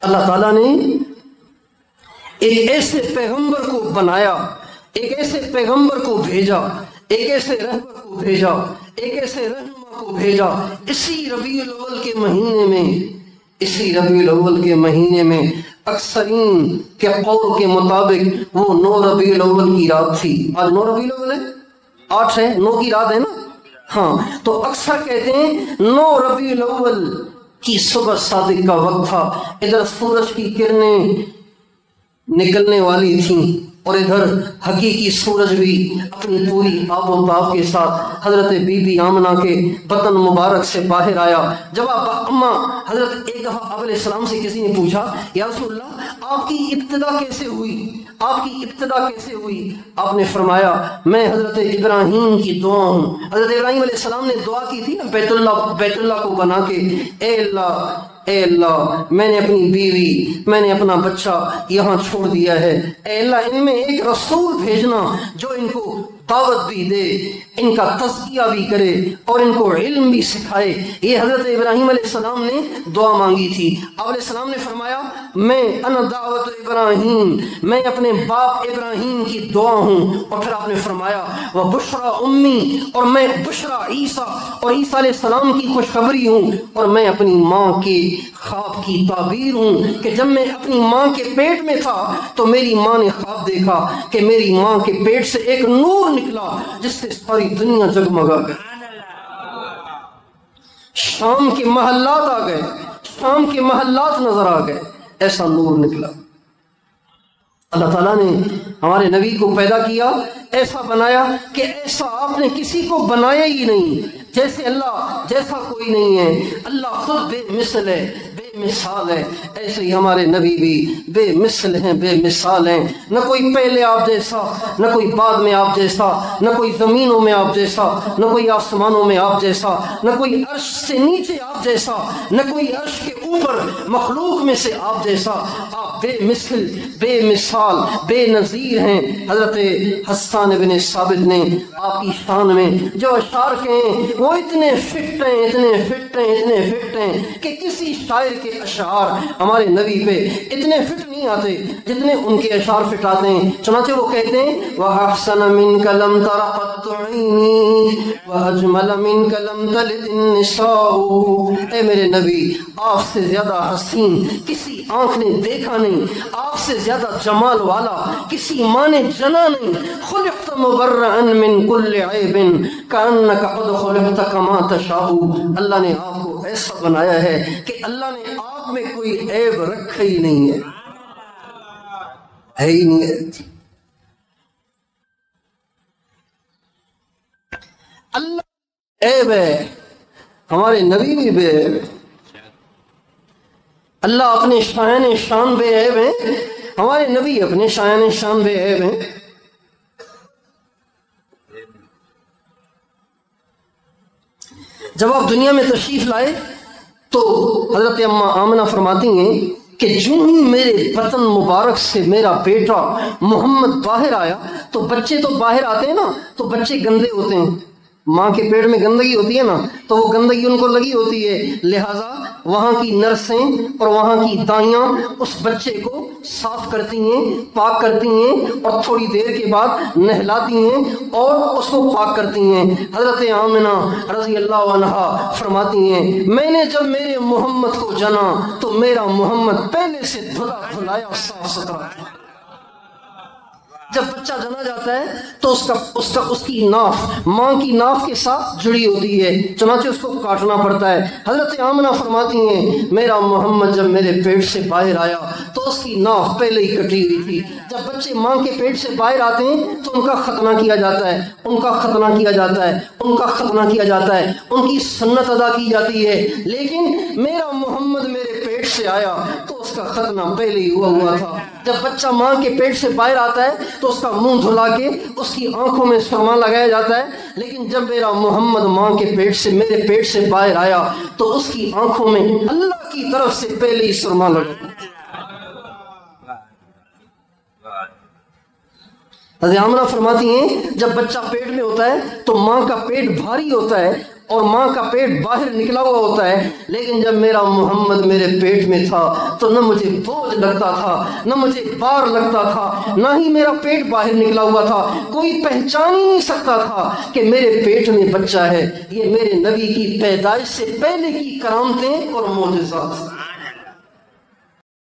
اللہ تعالیٰ نے ایک ایسے پیغمبر کو بنایا، ایک ایسے پیغمبر کو بھیجا، ایک ایسے رہبر کو بھیجا، ایک ایسے رہنما کو بھیجا اسی ربیع الاول کے مہینے میں، اسی ربیع الاول کے مہینے میں اکثرین کے قول کے مطابق وہ 9 ربیع الاول کی رات تھی۔ آج 9 ربیع الاول ہے، 8 ہے، 9 کی رات ہے نا؟ ہاں، تو اکثر کہتے ہیں 9 ربیع الاول کی صبح صادق کا وقت تھا، ادھر سورج کی کرنیں نکلنے والی تھیں اور ادھر حقیقی سورج بھی اپنی پوری آب و تاب کے ساتھ حضرت بی بی آمنہ کے بطن مبارک سے باہر آیا۔ جب اماں حضرت ایک دفعہ آپ علیہ السلام سے کسی نے پوچھا، یا رسول اللہ آپ کی ابتدا کیسے ہوئی، آپ کی ابتدا کیسے ہوئی؟ آپ نے فرمایا میں حضرت ابراہیم کی دعا ہوں۔ حضرت ابراہیم علیہ السلام نے دعا کی تھی نا بیت اللہ کو بنا کے، اے اللہ میں نے اپنی بیوی، میں نے اپنا بچہ یہاں چھوڑ دیا ہے، اے اللہ ان میں ایک رسول بھیجنا جو ان کو دعوت بھی دے، ان کا تزکیہ بھی کرے اور ان کو علم بھی سکھائے۔ یہ حضرت ابراہیم علیہ السلام نے دعا مانگی تھی۔ آپ علیہ السلام نے فرمایا میں انا دعوت ابراہیم، میں اپنے باپ ابراہیم کی دعا ہوں، اور پھر آپ نے فرمایا وہ بشرا امی، اور میں بشرا عیسیٰ اور عیسیٰ علیہ السلام کی خوشخبری ہوں، اور میں اپنی ماں کے خواب کی تعبیر ہوں کہ جب میں اپنی ماں کے پیٹ میں تھا تو میری ماں نے خواب دیکھا کہ میری ماں کے پیٹ سے ایک نور نکلا جس سے ساری دنیا جگمگا گئی، شام کے محلات آ گئے، شام کے محلات نظر آ گئے، ایسا نور نکلا۔ اللہ تعالیٰ نے ہمارے نبی کو پیدا کیا، ایسا بنایا کہ ایسا آپ نے کسی کو بنایا ہی نہیں، جیسے اللہ جیسا کوئی نہیں ہے، اللہ خود بے مثل ہے، بے مثال ہے، ایسے ہی ہمارے نبی بھی بے مثل ہیں، بے مثال ہیں، نہ کوئی پہلے آپ جیسا، نہ کوئی بعد میں آپ جیسا، نہ کوئی زمینوں میں آپ جیسا، نہ کوئی آسمانوں میں آپ جیسا، نہ کوئی عرش سے نیچے آپ جیسا، نہ کوئی عرش کے اوپر مخلوق میں سے آپ جیسا، آپ بے مثل، بے مثال، بے نظیر ہیں۔ حضرت حسان بن ثابت نے آپ کی شان میں جو اشعار کہیں وہ اتنے فٹ ہیں، اتنے فٹ ہیں، اتنے فٹ ہیں کہ کسی شاعر کے اشعار ہمارے نبی پہ اتنے فٹ نہیں آتے جتنے ان کے اشعار فٹ آتے ہیں۔ چنانچہ وہ کہتے ہیں وَأَحْسَنَ مِنْكَ لَمْ تَرَ قَطُّ عَيْنِي وَأَجْمَلَ مِنْكَ لَمْ تَلِدِ النِّسَاءُ، اے میرے نبی آپ سے زیادہ حسین کسی آنکھ نے دیکھا نہیں، آپ سے زیادہ جمال والا کسی ماں نے جنا نہیں، خلقت مبرئا من کل عیب کأنک قد خلقت کما تشاء، اللہ نے آپ کو ایسا بنایا ہے کہ اللہ نے آپ میں کوئی عیب رکھا ہی نہیں ہے ہی نہیں ہے۔ اللہ عیب ہے، ہمارے نبی بھی بے عیب ہے، اللہ اپنے شایان شان بے عیب ہیں، ہمارے نبی اپنے شایان شان بے عیب ہیں۔ جب آپ دنیا میں تشریف لائے تو حضرت اماں آمنہ فرماتی ہیں کہ جو ہی میرے بطن مبارک سے میرا بیٹا محمد باہر آیا، تو بچے تو باہر آتے ہیں نا تو بچے گندے ہوتے ہیں، ماں کے پیٹ میں گندگی ہوتی ہے نا تو وہ گندگی ان کو لگی ہوتی ہے، لہٰذا وہاں کی نرسیں اور وہاں کی دائیاں اس بچے کو صاف کرتی ہیں، پاک کرتی ہیں، اور تھوڑی دیر کے بعد نہلاتی ہیں اور اس کو پاک کرتی ہیں۔ حضرت آمنہ رضی اللہ عنہا فرماتی ہیں میں نے جب میرے محمد کو جنا تو میرا محمد پہلے سے دھلا دھلایا صاف ستھرا تھا۔ جب بچہ جنا جاتا ہے تو اس کی ناف ماں کی ناف کے ساتھ جڑی ہوتی ہے، چنانچہ اس کو کاٹنا پڑتا ہے۔ حضرت آمنہ فرماتی ہیں میرا محمد جب میرے پیٹ سے باہر آیا تو اس کی ناف پہلے ہی کٹی ہوئی تھی۔ جب بچے ماں کے پیٹ سے باہر آتے ہیں تو ان کا ختنہ کیا جاتا ہے، ان کا ختنہ کیا جاتا ہے، ان کا ختنہ کیا جاتا ہے، ان کی سنت ادا کی جاتی ہے، لیکن میرا محمد میرے پیٹ سے آیا تو اس کا ختنہ پہلے ہی ہوا تھا۔ جب بچہ ماں کے پیٹ سے باہر آتا ہے تو اس کا منہ دھلا کے اس کی آنکھوں میں سرما لگایا جاتا ہے، لیکن جب میرا محمد ماں کے پیٹ سے میرے پیٹ سے باہر آیا تو اس کی آنکھوں میں اللہ کی طرف سے پہلے ہی سرما لگا۔ حضرت آمنہ فرماتی ہیں جب بچہ پیٹ میں ہوتا ہے تو ماں کا پیٹ بھاری ہوتا ہے اور ماں کا پیٹ باہر نکلا ہوا ہوتا ہے، لیکن جب میرا محمد میرے پیٹ میں تھا تو نہ مجھے بوجھ لگتا تھا، نہ مجھے بار لگتا تھا، نہ ہی میرا پیٹ باہر نکلا ہوا تھا۔ کوئی پہچان ہی نہیں سکتا تھا کہ میرے پیٹ میں بچہ ہے۔ یہ میرے نبی کی پیدائش سے پہلے کی کرامتیں اور معجزات۔